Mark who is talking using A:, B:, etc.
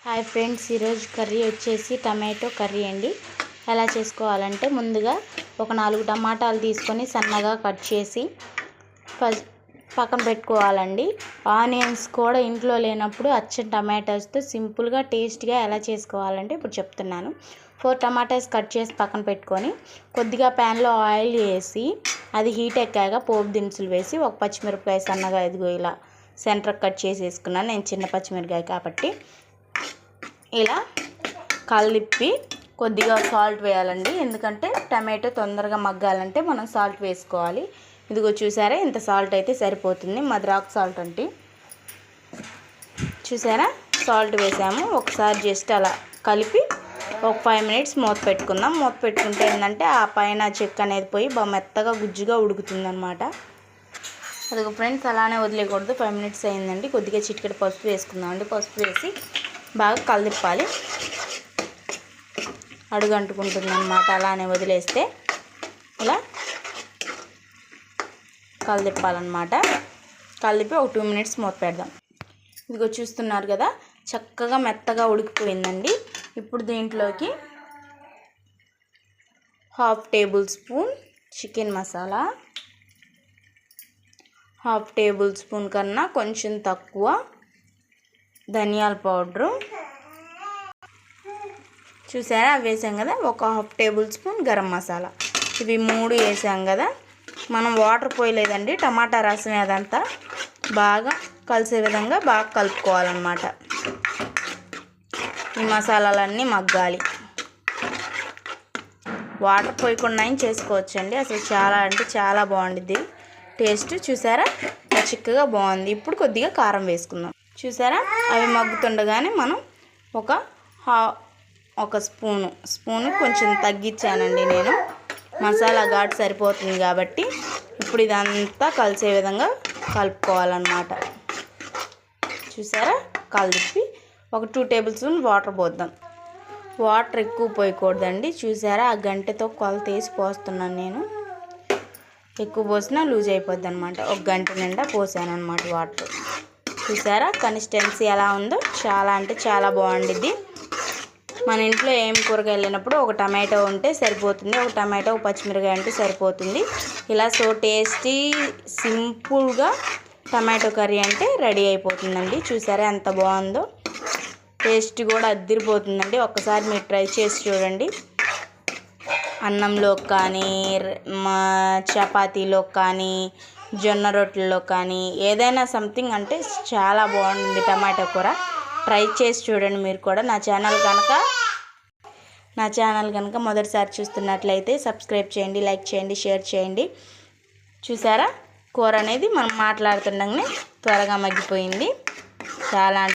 A: Hi friends, ఈరోజు curry వచ్చేసి tomato curry అండి. ఎలా చేసుకోవాలంటే ముందుగా ఒక 4 టమాటాలు తీసుకొని సన్నగా కట్ చేసి పక్కన పెట్టుకోవాలండి. ఆనియన్స్ కూడా ఇంట్లో లేనప్పుడు అచ్చం టమాటాస్తో సింపుల్గా టేస్ట్గా ఎలా చేసుకోవాలంటే ఇప్పుడు చెప్తున్నాను. 4 టమాటాస్ కట్ చేసి పక్కన పెట్టుకొని కొద్దిగా ప్యాన్లో ఆయిల్ వేసి అది హీట్ ఎక్కాక పోపు దినుసులు వేసి ఒక పచ్చిమిరపకాయ సన్నగా ఇదిగో ఇలా సెంటర్ కట్ చేసి వేసుకున్నాను. నేను చిన్న పచ్చిమిరపకాయ కాబట్టి ఇలా కలిపి కొద్దిగా సాల్ట్ వేయాలండి. ఎందుకంటే టమాటో తొందరగా మగ్గాలంటే మనం సాల్ట్ వేసుకోవాలి. ఇదిగో చూసారా, ఇంత సాల్ట్ అయితే సరిపోతుంది. మద్రాక్ సాల్ట్ అంటే చూసారా, సాల్ట్ వేసాము. ఒకసారి జస్ట్ అలా కలిపి ఒక 5 మినిట్స్ మూత పెట్టుకుందాం. మూత పెట్టుకుంటే ఏంటంటే ఆ పైన చెక్క అనేది పోయి బాగా మెత్తగా గుజ్జుగా ఉడుకుతుంది అనమాట. అదిగో ఫ్రెండ్స్, అలానే వదిలేయకూడదు. 5 మినిట్స్ అయిందండి. కొద్దిగా చిటికెడు పసుపు వేసుకుందాం అండి. పసుపు వేసి బాగా కలిపాలి. అడుగు అంటుకుంటుంది అన్నమాట. అలానే వదిలేస్తే ఇలా కలిపాలన్నమాట. కలిపి ఒక 2 మినిట్స్ మూత పెడదాం. ఇదిగో చూస్తున్నారు కదా, చక్కగా మెత్తగా ఉడికిపోయిందండి. ఇప్పుడు దీంట్లోకి 1/2 table spoon chicken masala, 1/2 table spoon కన్నా కొంచెం తక్కువ ధనియాల పౌడరు చూసారా, అవి వేసాం కదా. ఒక 1/2 టేబుల్ స్పూన్ గరం మసాలా, ఇవి 3 వేసాం కదా. మనం వాటర్ పోయలేదండి, టమాటా రసం అదంతా బాగా కలిసే విధంగా బాగా కలుపుకోవాలన్నమాట. ఈ మసాలాలన్నీ మగ్గాలి. వాటర్ పోయకుండా చేసుకోవచ్చండి. అసలు చాలా అంటే చాలా బాగుండిద్ది టేస్ట్. చూసారా, చిక్కగా బాగుంది. ఇప్పుడు కొద్దిగా కారం వేసుకుందాం. చూసారా, అవి మగ్గుతుండగానే మనం ఒక స్పూను కొంచెం తగ్గించానండి నేను. మసాలా ఘాటు సరిపోతుంది కాబట్టి ఇప్పుడు ఇదంతా కలిసే విధంగా కలుపుకోవాలన్నమాట. చూసారా, కలిపి ఒక 2 టేబుల్ స్పూన్ వాటర్ పోద్దాం. వాటర్ ఎక్కువ పోయకూడదండి. చూసారా, ఆ గంటతో కొలత వేసి పోస్తున్నాను నేను. ఎక్కువ పోసినా లూజ్ అయిపోద్ది అనమాట. ఒక గంట నిండా పోసాను అనమాట వాటర్. చూసారా, కన్సిస్టెన్సీ ఎలా ఉందో. చాలా అంటే చాలా బాగుండిద్ది. మన ఇంట్లో ఏం కూరగాయలు లేనప్పుడు ఒక టమాటో ఉంటే సరిపోతుంది. ఒక టమాటో, ఒక పచ్చిమిరకాయ ఉంటే సరిపోతుంది. ఇలా సో టేస్టీ సింపుల్గా టమాటో కర్రీ అంటే రెడీ అయిపోతుందండి. చూసారా ఎంత బాగుందో. టేస్ట్ కూడా అద్దిరిపోతుందండి. ఒక్కసారి మీరు ట్రై చేసి చూడండి. అన్నంలోకి కానీ, చపాతీలోకి కానీ, జొన్న రొట్టెల్లో కానీ ఏదైనా సంథింగ్ అంటే చాలా బాగుంటుంది టమాటో కూర. ట్రై చేసి చూడండి మీరు కూడా. నా ఛానల్ కనుక మొదటిసారి చూస్తున్నట్లయితే సబ్స్క్రైబ్ చేయండి, లైక్ చేయండి, షేర్ చేయండి. చూసారా, కూర అనేది మనం మాట్లాడుతుండగానే త్వరగా మగ్గిపోయింది. చాలా